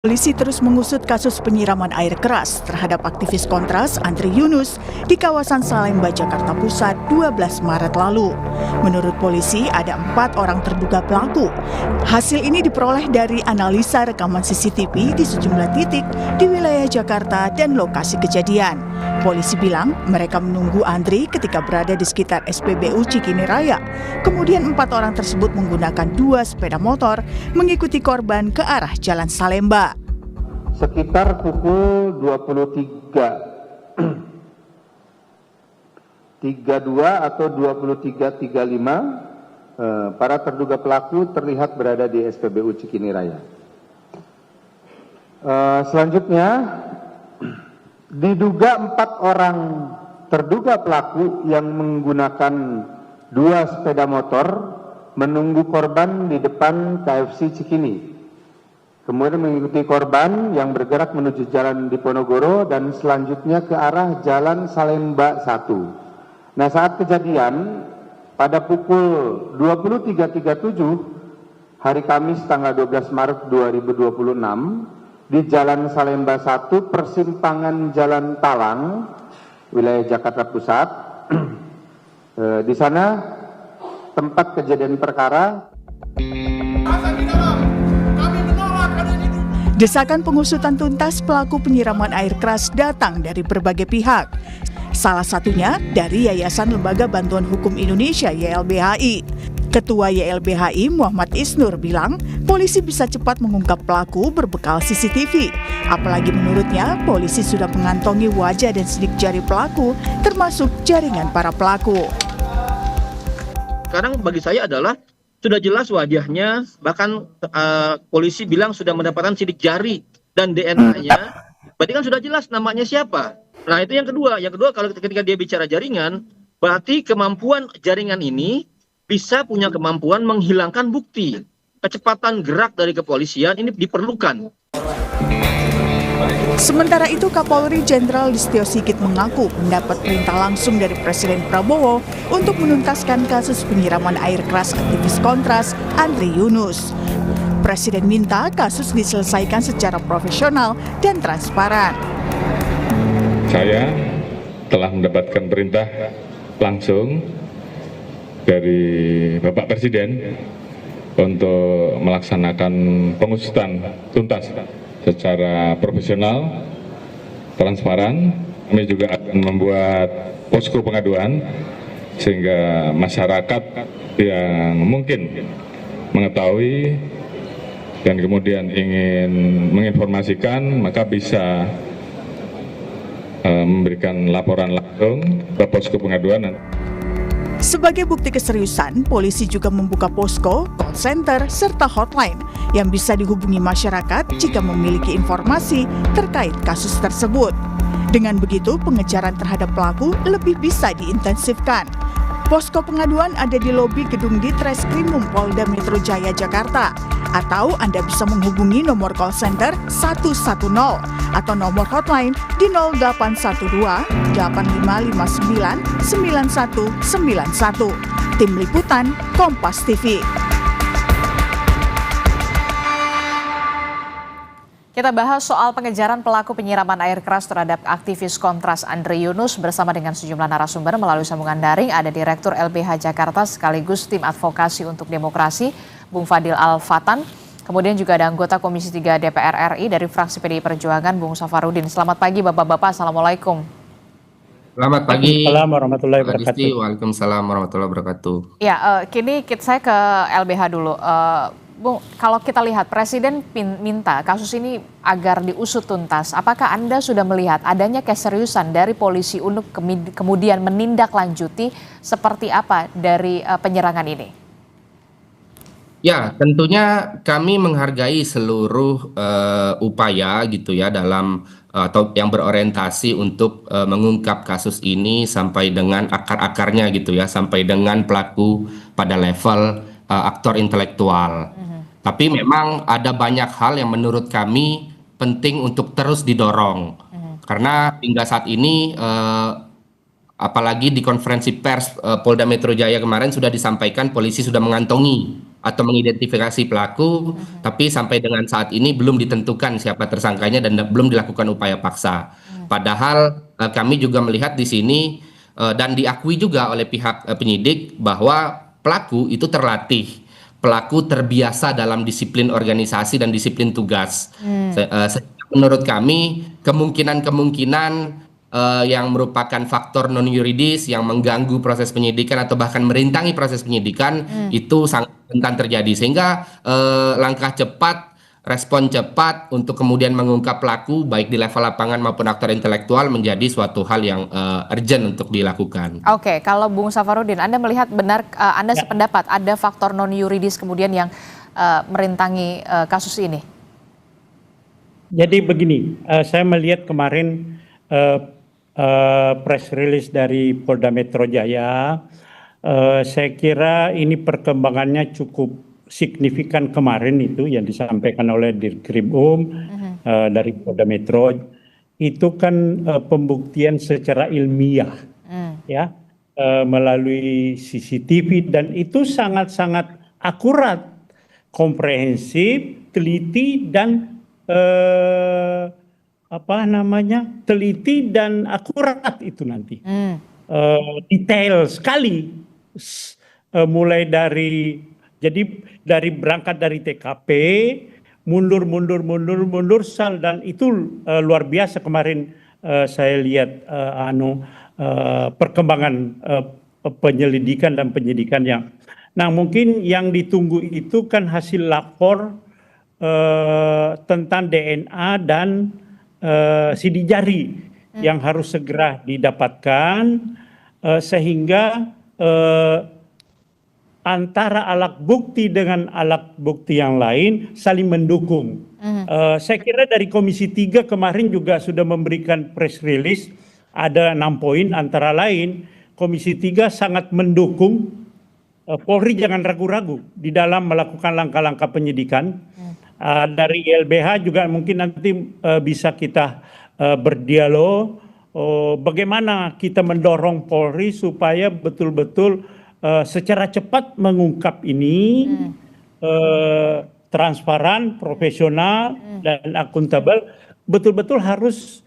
Polisi terus mengusut kasus penyiraman air keras terhadap aktivis Kontras Andri Yunus di kawasan Salemba, Jakarta Pusat 12 Maret lalu. Menurut polisi, ada 4 orang terduga pelaku. Hasil ini diperoleh dari analisa rekaman CCTV di sejumlah titik di wilayah Jakarta dan lokasi kejadian. Polisi bilang mereka menunggu Andri ketika berada di sekitar SPBU Cikini Raya. Kemudian 4 orang tersebut menggunakan 2 sepeda motor mengikuti korban ke arah Jalan Salemba. Sekitar pukul 23.32 atau 23.35, para terduga pelaku terlihat berada di SPBU Cikini Raya. Selanjutnya, diduga 4 orang terduga pelaku yang menggunakan 2 sepeda motor menunggu korban di depan KFC Cikini. Kemudian mengikuti korban yang bergerak menuju Jalan Diponegoro dan selanjutnya ke arah Jalan Salemba 1. Nah, saat kejadian pada pukul 23.37 hari Kamis tanggal 12 Maret 2026 di Jalan Salemba 1 persimpangan Jalan Talang, wilayah Jakarta Pusat. Di sana tempat kejadian perkara. Desakan pengusutan tuntas pelaku penyiraman air keras datang dari berbagai pihak. Salah satunya dari Yayasan Lembaga Bantuan Hukum Indonesia YLBHI. Ketua YLBHI Muhammad Isnur bilang polisi bisa cepat mengungkap pelaku berbekal CCTV. Apalagi menurutnya polisi sudah mengantongi wajah dan sidik jari pelaku termasuk jaringan para pelaku. Sekarang bagi saya adalah sudah jelas wajahnya, bahkan polisi bilang sudah mendapatkan sidik jari dan DNA-nya, berarti kan sudah jelas namanya siapa. Nah, itu yang kedua. Yang kedua, kalau ketika dia bicara jaringan, berarti kemampuan jaringan ini bisa punya kemampuan menghilangkan bukti. Kecepatan gerak dari kepolisian ini diperlukan. Sementara itu, Kapolri Jenderal Listio Sigit mengaku mendapat perintah langsung dari Presiden Prabowo untuk menuntaskan kasus penyiraman air keras aktivis Kontras Andri Yunus. Presiden minta kasus diselesaikan secara profesional dan transparan. Saya telah mendapatkan perintah langsung dari Bapak Presiden untuk melaksanakan pengusutan tuntas secara profesional, transparan. Kami juga akan membuat posko pengaduan sehingga masyarakat yang mungkin mengetahui dan kemudian ingin menginformasikan maka bisa memberikan laporan langsung ke posko pengaduan. Sebagai bukti keseriusan, polisi juga membuka posko, call center, serta hotline yang bisa dihubungi masyarakat jika memiliki informasi terkait kasus tersebut. Dengan begitu, pengejaran terhadap pelaku lebih bisa diintensifkan. Posko pengaduan ada di lobi gedung Ditreskrimum Polda Metro Jaya, Jakarta. Atau Anda bisa menghubungi nomor call center 110 atau nomor hotline di 0812 8559 9191. Tim Liputan Kompas TV. Kita bahas soal pengejaran pelaku penyiraman air keras terhadap aktivis Kontras Andri Yunus bersama dengan sejumlah narasumber melalui sambungan daring. Ada Direktur LBH Jakarta sekaligus Tim Advokasi untuk Demokrasi, Bung Fadil Al-Fatan. Kemudian juga ada anggota Komisi 3 DPR RI dari fraksi PDI Perjuangan, Bung Safarudin. Selamat pagi Bapak-Bapak, Assalamualaikum. Selamat pagi. Assalamualaikum warahmatullahi wabarakatuh. Waalaikumsalam warahmatullahi wabarakatuh. Ya, kini saya ke LBH dulu. Bung, kalau kita lihat Presiden minta kasus ini agar diusut tuntas, apakah Anda sudah melihat adanya keseriusan dari polisi untuk kemudian menindaklanjuti seperti apa dari penyerangan ini? Ya, tentunya kami menghargai seluruh upaya gitu ya dalam atau yang berorientasi untuk mengungkap kasus ini sampai dengan akar-akarnya gitu ya, sampai dengan pelaku pada level aktor intelektual. Tapi memang ada banyak hal yang menurut kami penting untuk terus didorong. Karena hingga saat ini apalagi di konferensi pers Polda Metro Jaya kemarin sudah disampaikan polisi sudah mengantongi atau mengidentifikasi pelaku, tapi sampai dengan saat ini belum ditentukan siapa tersangkanya dan belum dilakukan upaya paksa. Padahal kami juga melihat di sini dan diakui juga oleh pihak penyidik bahwa pelaku itu terlatih, pelaku terbiasa dalam disiplin organisasi dan disiplin tugas. Menurut kami kemungkinan-kemungkinan yang merupakan faktor non yuridis yang mengganggu proses penyidikan atau bahkan merintangi proses penyidikan itu sangat rentan terjadi, sehingga langkah cepat, respon cepat untuk kemudian mengungkap pelaku baik di level lapangan maupun aktor intelektual menjadi suatu hal yang urgent untuk dilakukan. Oke, kalau Bung Safarudin, Anda melihat benar, Anda sependapat ada faktor non yuridis kemudian yang merintangi kasus ini? Jadi begini, saya melihat kemarin press release dari Polda Metro Jaya, saya kira ini perkembangannya cukup signifikan kemarin itu yang disampaikan oleh Dirkrim dari Polda Metro, itu kan pembuktian secara ilmiah, ya, melalui CCTV, dan itu sangat-sangat akurat, komprehensif, teliti dan teliti dan akurat itu nanti. Detail sekali, mulai dari berangkat dari TKP, mundur, dan itu luar biasa kemarin saya lihat perkembangan penyelidikan dan penyidikan yang. Nah, mungkin yang ditunggu itu kan hasil lapor tentang DNA dan sidik jari yang harus segera didapatkan, sehingga antara alat bukti dengan alat bukti yang lain saling mendukung. Saya kira dari Komisi 3 kemarin juga sudah memberikan press release, ada 6 poin, antara lain Komisi 3 sangat mendukung Polri jangan ragu-ragu di dalam melakukan langkah-langkah penyidikan. Dari LBH juga mungkin nanti bisa kita berdialog bagaimana kita mendorong Polri supaya betul-betul secara cepat mengungkap ini, transparan, profesional, dan akuntabel. Betul-betul harus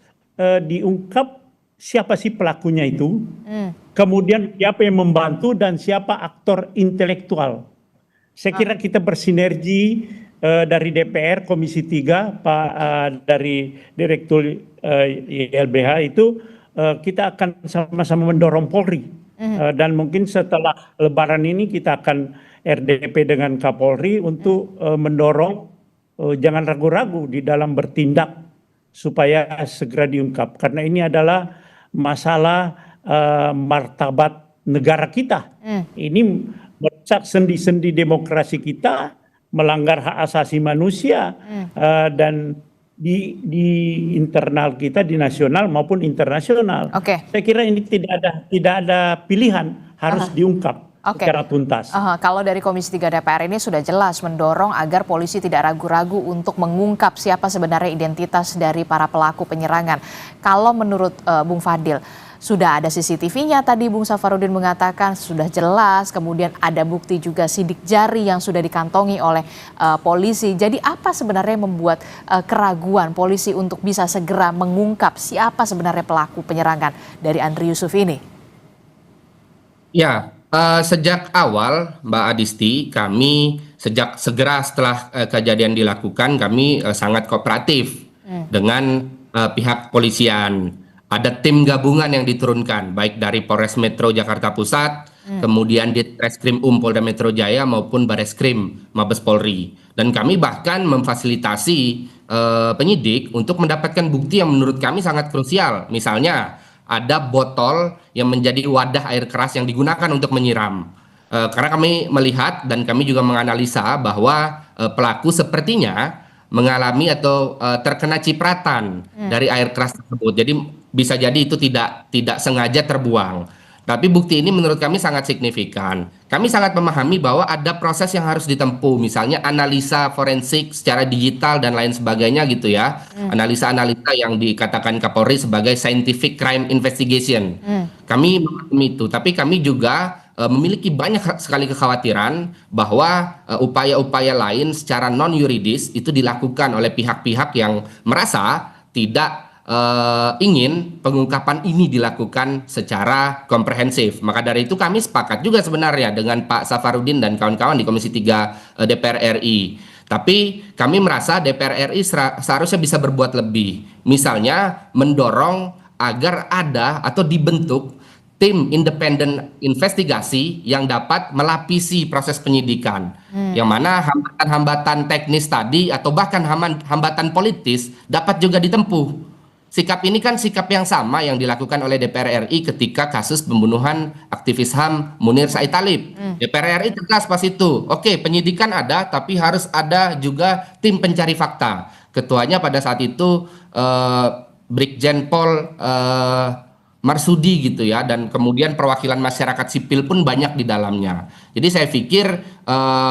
diungkap siapa sih pelakunya itu, kemudian siapa yang membantu dan siapa aktor intelektual. Saya kira kita bersinergi dari DPR, Komisi 3, dari Direktur LBH itu, kita akan sama-sama mendorong Polri. Dan mungkin setelah Lebaran ini kita akan RDP dengan Kapolri untuk mendorong jangan ragu-ragu di dalam bertindak supaya segera diungkap. Karena ini adalah masalah martabat negara kita. Ini merusak sendi-sendi demokrasi kita, melanggar hak asasi manusia, dan di internal kita, di nasional maupun internasional. Saya kira ini tidak ada pilihan, harus diungkap secara tuntas. Kalau dari Komisi 3 DPR ini sudah jelas mendorong agar polisi tidak ragu-ragu untuk mengungkap siapa sebenarnya identitas dari para pelaku penyerangan. Kalau menurut Bung Fadil, sudah ada CCTV-nya, tadi Bung Safarudin mengatakan sudah jelas, kemudian ada bukti juga sidik jari yang sudah dikantongi oleh polisi. Jadi apa sebenarnya yang membuat keraguan polisi untuk bisa segera mengungkap siapa sebenarnya pelaku penyerangan dari Andri Yusuf ini? Ya, sejak awal Mbak Adisti, kami segera setelah kejadian dilakukan, kami sangat kooperatif dengan pihak polisian. Ada tim gabungan yang diturunkan, baik dari Polres Metro Jakarta Pusat, kemudian di Reskrim Polda Metro Jaya maupun Bareskrim Mabes Polri. Dan kami bahkan memfasilitasi penyidik untuk mendapatkan bukti yang menurut kami sangat krusial. Misalnya ada botol yang menjadi wadah air keras yang digunakan untuk menyiram. Karena kami melihat dan kami juga menganalisa bahwa pelaku sepertinya mengalami atau terkena cipratan dari air keras tersebut. Jadi bisa jadi itu tidak sengaja terbuang. Tapi bukti ini menurut kami sangat signifikan. Kami sangat memahami bahwa ada proses yang harus ditempuh, misalnya analisa forensik secara digital dan lain sebagainya gitu ya. Analisa-analisa yang dikatakan Kapolri sebagai scientific crime investigation. Kami memahami itu, tapi kami juga memiliki banyak sekali kekhawatiran bahwa upaya-upaya lain secara non yuridis itu dilakukan oleh pihak-pihak yang merasa tidak ingin pengungkapan ini dilakukan secara komprehensif. Maka dari itu kami sepakat juga sebenarnya dengan Pak Safarudin dan kawan-kawan di Komisi 3 DPR RI. Tapi kami merasa DPR RI seharusnya bisa berbuat lebih. Misalnya mendorong agar ada atau dibentuk tim independen investigasi yang dapat melapisi proses penyidikan. Yang mana hambatan-hambatan teknis tadi atau bahkan hambatan politis dapat juga ditempuh. Sikap ini kan sikap yang sama yang dilakukan oleh DPR RI ketika kasus pembunuhan aktivis HAM Munir Said Talib. DPR RI tegas pas itu. Oke, penyidikan ada, tapi harus ada juga tim pencari fakta. Ketuanya pada saat itu Brigjen Pol Marsudi gitu ya, dan kemudian perwakilan masyarakat sipil pun banyak di dalamnya. Jadi saya pikir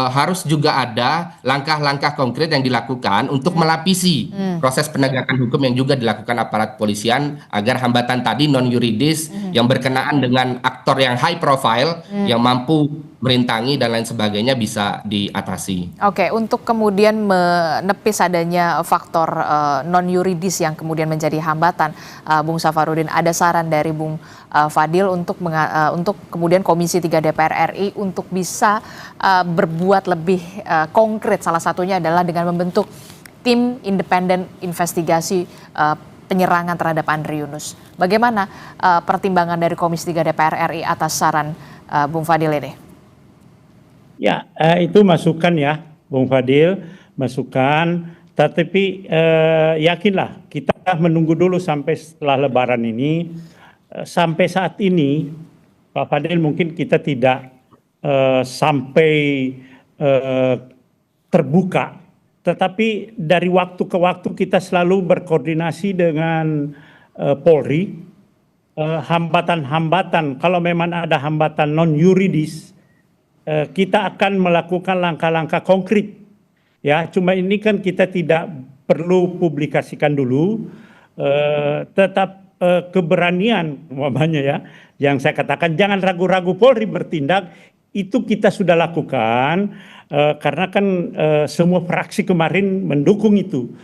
harus juga ada langkah-langkah konkret yang dilakukan untuk melapisi proses penegakan hukum yang juga dilakukan aparat polisian agar hambatan tadi non yuridis yang berkenaan dengan aktor yang high profile yang mampu merintangi dan lain sebagainya bisa diatasi. Oke, untuk kemudian menepis adanya faktor non yuridis yang kemudian menjadi hambatan, Bung Safarudin, ada saran dari Bung Fadil untuk kemudian Komisi 3 DPR RI untuk bisa berbuat lebih konkret. Salah satunya adalah dengan membentuk tim independen investigasi penyerangan terhadap Andri Yunus. Bagaimana pertimbangan dari Komisi 3 DPR RI atas saran Bung Fadil ini? Ya, itu masukan ya, Bung Fadil, masukan. Tetapi yakinlah kita menunggu dulu sampai setelah Lebaran ini. Sampai saat ini, Pak Fadil, mungkin kita tidak sampai terbuka. Tetapi dari waktu ke waktu kita selalu berkoordinasi dengan Polri. Hambatan-hambatan, kalau memang ada hambatan non yuridis, kita akan melakukan langkah-langkah konkret. Ya, cuma ini kan kita tidak perlu publikasikan dulu, tetap keberanian umpamanya ya, yang saya katakan jangan ragu-ragu Polri bertindak, itu kita sudah lakukan karena kan semua fraksi kemarin mendukung itu.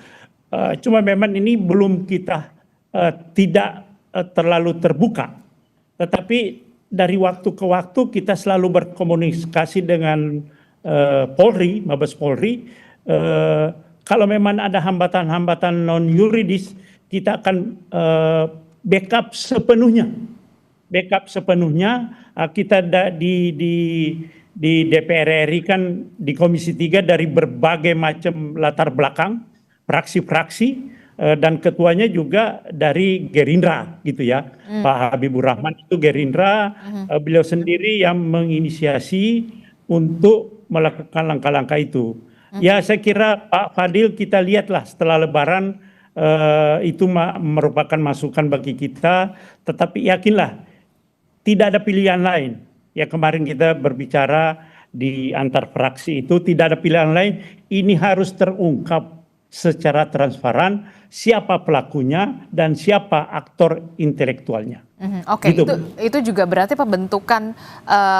Cuma memang ini belum kita tidak terlalu terbuka, tetapi dari waktu ke waktu kita selalu berkomunikasi dengan Polri, Mabes Polri. Kalau memang ada hambatan-hambatan non yuridis, kita akan backup sepenuhnya. Kita di DPR RI kan di Komisi 3 dari berbagai macam latar belakang, fraksi-fraksi, dan ketuanya juga dari Gerindra gitu ya. Pak Habibur Rahman itu Gerindra, beliau sendiri yang menginisiasi untuk melakukan langkah-langkah itu. Ya, saya kira Pak Fadil, kita lihatlah setelah Lebaran, itu merupakan masukan bagi kita, tetapi yakinlah tidak ada pilihan lain. Ya, kemarin kita berbicara di antar fraksi itu tidak ada pilihan lain, ini harus terungkap secara transparan siapa pelakunya dan siapa aktor intelektualnya. Oke, gitu. Itu juga berarti pembentukan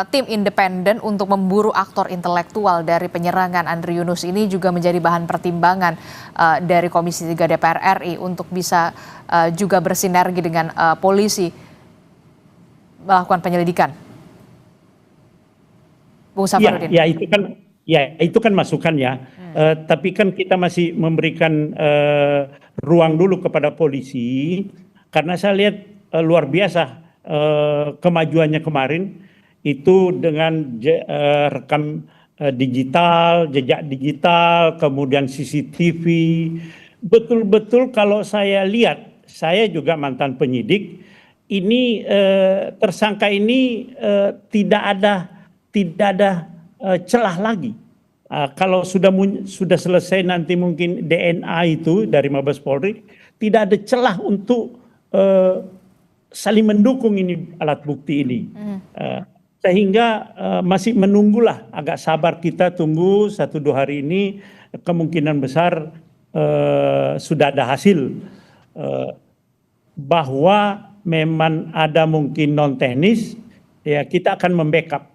tim independen untuk memburu aktor intelektual dari penyerangan Andri Yunus ini juga menjadi bahan pertimbangan dari Komisi 3 DPR RI untuk bisa juga bersinergi dengan polisi melakukan penyelidikan. Bung Safarudin. Ya, itu kan masukan ya. Tapi kan kita masih memberikan ruang dulu kepada polisi, karena saya lihat luar biasa kemajuannya kemarin itu dengan rekam digital, jejak digital, kemudian CCTV. Betul-betul kalau saya lihat, saya juga mantan penyidik, ini tersangka ini tidak ada celah lagi. Kalau sudah selesai nanti mungkin DNA itu dari Mabes Polri, tidak ada celah untuk saling mendukung ini alat bukti ini. Sehingga masih menunggulah, agak sabar kita tunggu 1-2 hari ini, kemungkinan besar sudah ada hasil bahwa memang ada mungkin non teknis ya kita akan membackup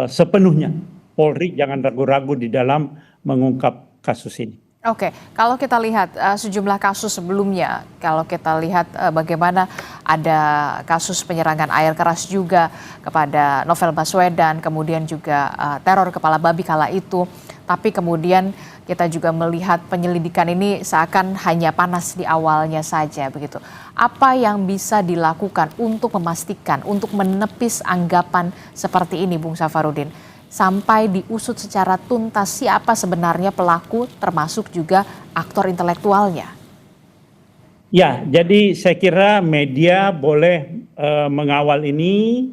sepenuhnya Polri, jangan ragu-ragu di dalam mengungkap kasus ini. Oke, kalau kita lihat sejumlah kasus sebelumnya, kalau kita lihat bagaimana ada kasus penyerangan air keras juga kepada Novel Baswedan, kemudian juga teror kepala babi kala itu, tapi kemudian kita juga melihat penyelidikan ini seakan hanya panas di awalnya saja begitu. Apa yang bisa dilakukan untuk memastikan, untuk menepis anggapan seperti ini, Bung Safarudin? Sampai diusut secara tuntas siapa sebenarnya pelaku termasuk juga aktor intelektualnya. Ya, jadi saya kira media boleh mengawal ini,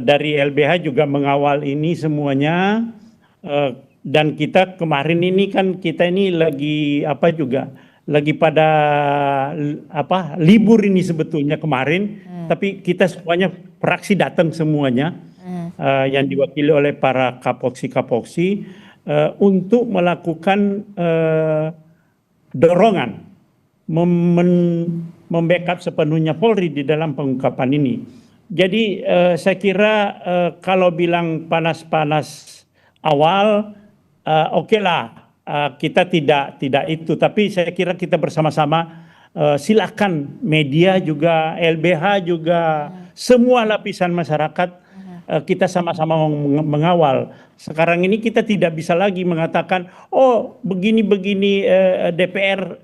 dari LBH juga mengawal ini semuanya, dan kita kemarin ini kan kita ini lagi lagi pada libur ini sebetulnya kemarin, tapi kita semuanya fraksi datang semuanya. Yang diwakili oleh para kapoksi untuk melakukan dorongan membackup sepenuhnya Polri di dalam pengungkapan ini. Jadi saya kira kalau bilang panas-panas awal, oke lah, kita tidak itu, tapi saya kira kita bersama-sama silakan media juga, LBH juga, semua lapisan masyarakat, kita sama-sama mengawal. Sekarang ini kita tidak bisa lagi mengatakan, oh begini-begini DPR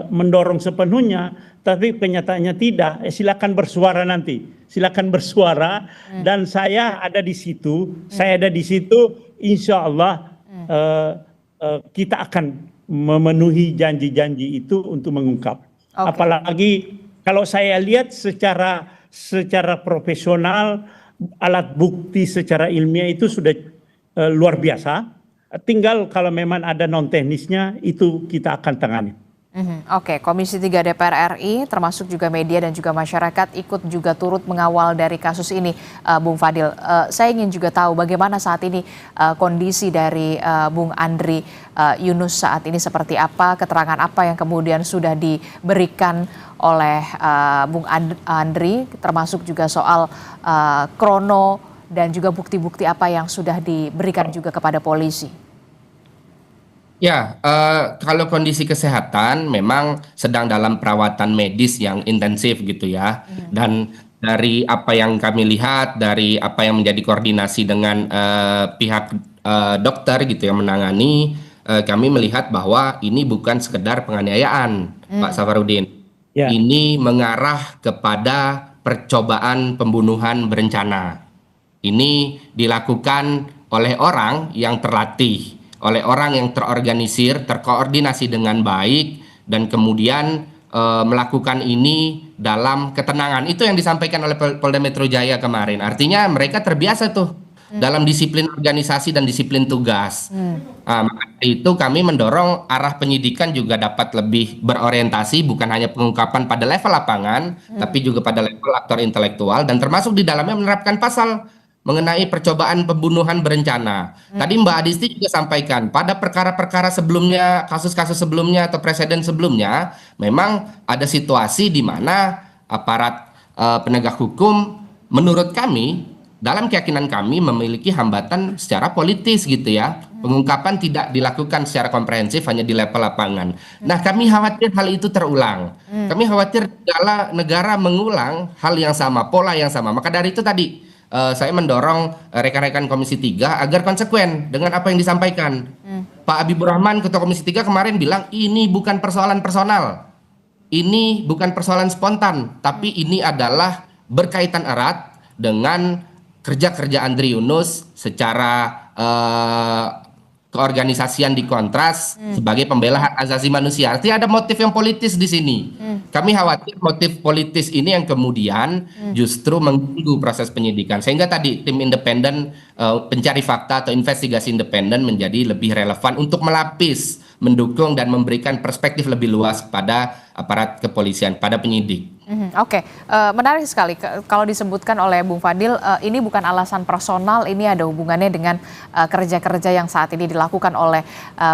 mendorong sepenuhnya, tapi kenyataannya tidak. Silakan bersuara nanti, silakan bersuara, dan saya ada di situ. Saya ada di situ, insya Allah kita akan memenuhi janji-janji itu untuk mengungkap. Okay. Apalagi kalau saya lihat secara profesional, alat bukti secara ilmiah itu sudah luar biasa. Tinggal kalau memang ada non teknisnya itu kita akan tangani. Oke, Komisi 3 DPR RI termasuk juga media dan juga masyarakat ikut juga turut mengawal dari kasus ini, Bung Fadil. Saya ingin juga tahu bagaimana saat ini kondisi dari Bung Andri Yunus saat ini seperti apa, keterangan apa yang kemudian sudah diberikan oleh Bung Andri, termasuk juga soal krono dan juga bukti-bukti apa yang sudah diberikan juga kepada polisi. Ya, kalau kondisi kesehatan memang sedang dalam perawatan medis yang intensif gitu ya. Dan dari apa yang kami lihat, dari apa yang menjadi koordinasi dengan pihak dokter gitu yang menangani, kami melihat bahwa ini bukan sekedar penganiayaan, Pak Safarudin. Ya. Ini mengarah kepada percobaan pembunuhan berencana. Ini dilakukan oleh orang yang terlatih, oleh orang yang terorganisir, terkoordinasi dengan baik, dan kemudian melakukan ini dalam ketenangan. Itu yang disampaikan oleh Polda Metro Jaya kemarin. Artinya mereka terbiasa tuh dalam disiplin organisasi dan disiplin tugas. Maka itu kami mendorong arah penyidikan juga dapat lebih berorientasi, bukan hanya pengungkapan pada level lapangan, tapi juga pada level aktor intelektual, dan termasuk di dalamnya menerapkan pasal mengenai percobaan pembunuhan berencana. Tadi Mbak Adisti juga sampaikan, pada perkara-perkara sebelumnya, kasus-kasus sebelumnya atau presiden sebelumnya, memang ada situasi di mana aparat penegak hukum menurut kami, dalam keyakinan kami memiliki hambatan secara politis gitu ya. Pengungkapan tidak dilakukan secara komprehensif, hanya di level lapangan. Nah, kami khawatir hal itu terulang. Kami khawatir negara mengulang hal yang sama, pola yang sama. Maka dari itu tadi saya mendorong rekan-rekan Komisi 3 agar konsekuen dengan apa yang disampaikan. Pak Habibur Rahman, Ketua Komisi 3 kemarin bilang ini bukan persoalan personal, ini bukan persoalan spontan, tapi ini adalah berkaitan erat dengan kerja-kerja Andri Yunus secara keorganisasian di Kontras sebagai pembela hak asasi manusia. Artinya ada motif yang politis di sini. Kami khawatir motif politis ini yang kemudian justru mengganggu proses penyidikan. Sehingga tadi tim independen pencari fakta atau investigasi independen menjadi lebih relevan untuk melapis, mendukung dan memberikan perspektif lebih luas kepada aparat kepolisian, pada penyidik. Oke, menarik sekali kalau disebutkan oleh Bung Fadil, ini bukan alasan personal, ini ada hubungannya dengan kerja-kerja yang saat ini dilakukan oleh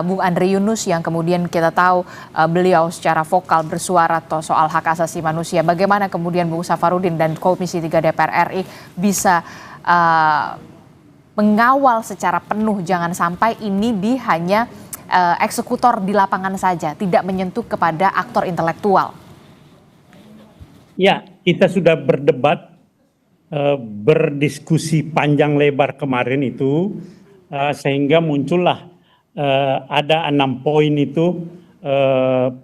Bung Andre Yunus yang kemudian kita tahu beliau secara vokal bersuara soal hak asasi manusia. Bagaimana kemudian Bung Safarudin dan Komisi 3 DPR RI bisa mengawal secara penuh, jangan sampai ini hanya eksekutor di lapangan saja, tidak menyentuh kepada aktor intelektual. Ya, kita sudah berdebat, berdiskusi panjang lebar kemarin itu, sehingga muncullah ada 6 poin itu,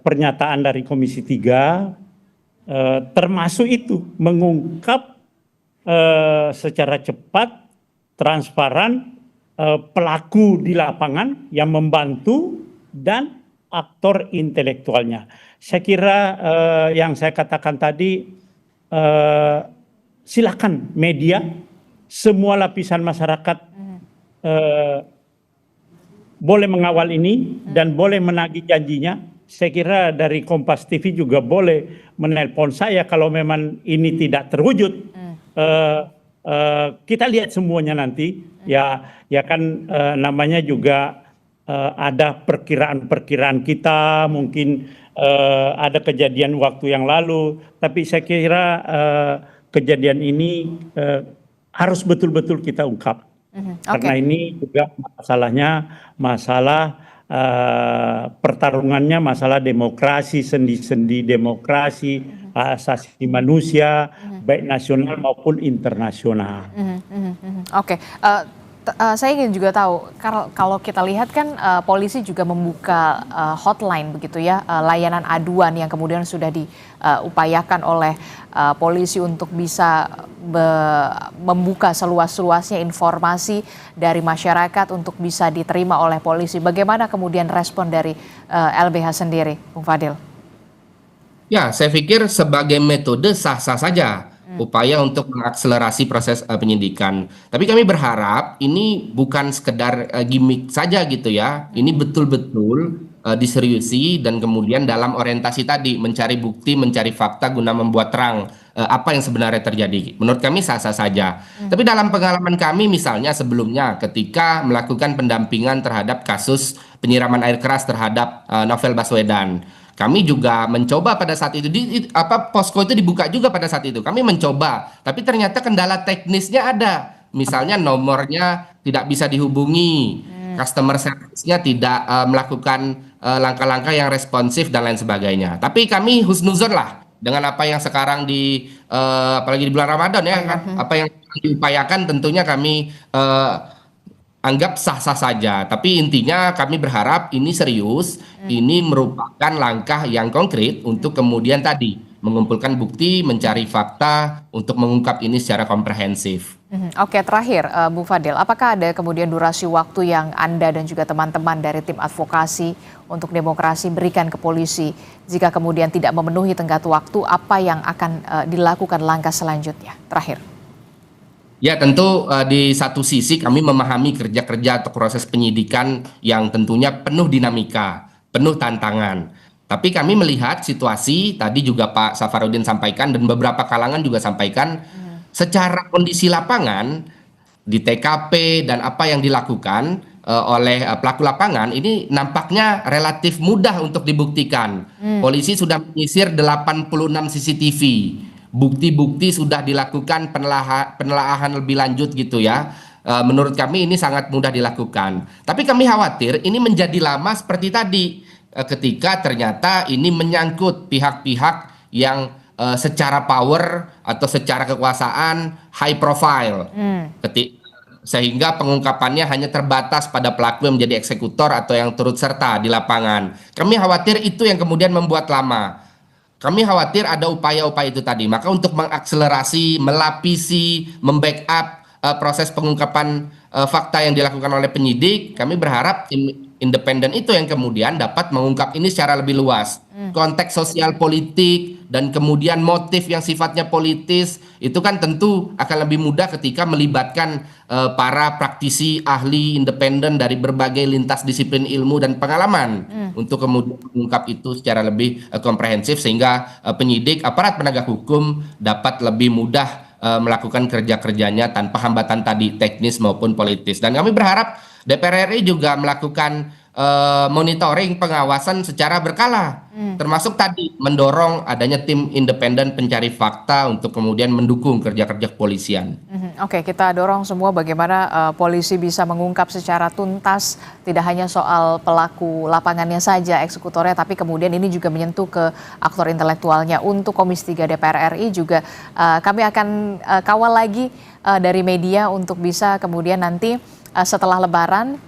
pernyataan dari Komisi 3, termasuk itu mengungkap secara cepat, transparan, pelaku di lapangan yang membantu dan aktor intelektualnya. Saya kira yang saya katakan tadi, silakan media, semua lapisan masyarakat boleh mengawal ini dan boleh menagih janjinya. Saya kira dari Kompas TV juga boleh menelpon saya kalau memang ini tidak terwujud. Kita lihat semuanya nanti, ya kan, namanya juga ada perkiraan-perkiraan kita, mungkin ada kejadian waktu yang lalu, tapi saya kira kejadian ini harus betul-betul kita ungkap. Karena ini juga masalah pertarungannya, masalah demokrasi, sendi-sendi demokrasi, asasi manusia, baik nasional maupun internasional. Oke. Saya ingin juga tahu, kalau kita lihat kan polisi juga membuka hotline begitu ya, layanan aduan yang kemudian sudah diupayakan oleh polisi untuk bisa membuka seluas-luasnya informasi dari masyarakat untuk bisa diterima oleh polisi. Bagaimana kemudian respon dari LBH sendiri, Bung Fadil? Ya, saya pikir sebagai metode sah-sah saja upaya untuk mengakselerasi proses penyidikan. Tapi kami berharap ini bukan sekedar gimmick saja gitu ya. Ini betul-betul diseriusi dan kemudian dalam orientasi tadi mencari bukti, mencari fakta guna membuat terang apa yang sebenarnya terjadi. Menurut kami sah-sah saja. Tapi dalam pengalaman kami misalnya sebelumnya ketika melakukan pendampingan terhadap kasus penyiraman air keras terhadap Novel Baswedan, kami juga mencoba pada saat itu, posko itu dibuka juga pada saat itu. Kami mencoba, tapi ternyata kendala teknisnya ada. Misalnya nomornya tidak bisa dihubungi, customer service-nya tidak melakukan langkah-langkah yang responsif dan lain sebagainya. Tapi kami husnuzon lah dengan apa yang sekarang apalagi di bulan Ramadan ya, apa yang diupayakan tentunya kami anggap sah-sah saja, tapi intinya kami berharap ini serius, ini merupakan langkah yang konkret untuk kemudian tadi mengumpulkan bukti, mencari fakta untuk mengungkap ini secara komprehensif. Oke, terakhir Bu Fadil, apakah ada kemudian durasi waktu yang Anda dan juga teman-teman dari tim advokasi untuk demokrasi berikan ke polisi jika kemudian tidak memenuhi tenggat waktu, apa yang akan dilakukan langkah selanjutnya? Terakhir. Ya tentu di satu sisi kami memahami kerja-kerja atau proses penyidikan yang tentunya penuh dinamika, penuh tantangan. Tapi kami melihat situasi, tadi juga Pak Safarudin sampaikan dan beberapa kalangan juga sampaikan, secara kondisi lapangan, di TKP dan apa yang dilakukan oleh pelaku lapangan, ini nampaknya relatif mudah untuk dibuktikan. Polisi sudah menyisir 86 CCTV. Bukti-bukti sudah dilakukan penelaahan lebih lanjut gitu ya. Menurut kami ini sangat mudah dilakukan. Tapi kami khawatir ini menjadi lama seperti tadi ketika ternyata ini menyangkut pihak-pihak yang secara power atau secara kekuasaan high profile. Sehingga pengungkapannya hanya terbatas pada pelaku yang menjadi eksekutor atau yang turut serta di lapangan. Kami khawatir itu yang kemudian membuat lama. Kami khawatir ada upaya-upaya itu tadi. Maka untuk mengakselerasi, melapisi, membackup proses pengungkapan fakta yang dilakukan oleh penyidik, kami berharap tim independen itu yang kemudian dapat mengungkap ini secara lebih luas. Konteks sosial politik dan kemudian motif yang sifatnya politis itu kan tentu akan lebih mudah ketika melibatkan para praktisi ahli independen dari berbagai lintas disiplin ilmu dan pengalaman untuk kemudian mengungkap itu secara lebih komprehensif sehingga penyidik aparat penegak hukum dapat lebih mudah melakukan kerja-kerjanya tanpa hambatan tadi teknis maupun politis. Dan kami berharap DPR RI juga melakukan monitoring pengawasan secara berkala, termasuk tadi mendorong adanya tim independen pencari fakta untuk kemudian mendukung kerja-kerja kepolisian. Oke, kita dorong semua bagaimana polisi bisa mengungkap secara tuntas, tidak hanya soal pelaku lapangannya saja, eksekutornya, tapi kemudian ini juga menyentuh ke aktor intelektualnya. Untuk Komisi 3 DPR RI juga kami akan kawal lagi dari media untuk bisa kemudian nanti setelah Lebaran,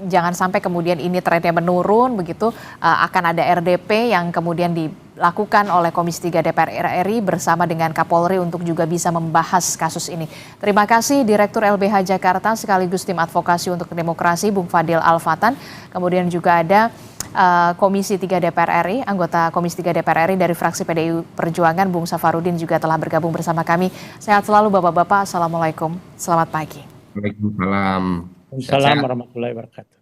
jangan sampai kemudian ini trennya menurun begitu, akan ada RDP yang kemudian dilakukan oleh Komisi 3 DPR RI bersama dengan Kapolri untuk juga bisa membahas kasus ini. Terima kasih Direktur LBH Jakarta sekaligus tim advokasi untuk demokrasi Bung Fadil Alfatan. Kemudian juga ada Komisi 3 DPR RI, anggota Komisi 3 DPR RI dari fraksi PDI Perjuangan Bung Safarudin juga telah bergabung bersama kami. Sehat selalu Bapak-bapak. Assalamualaikum. Selamat pagi. Waalaikumsalam. Assalamualaikum warahmatullahi wabarakatuh.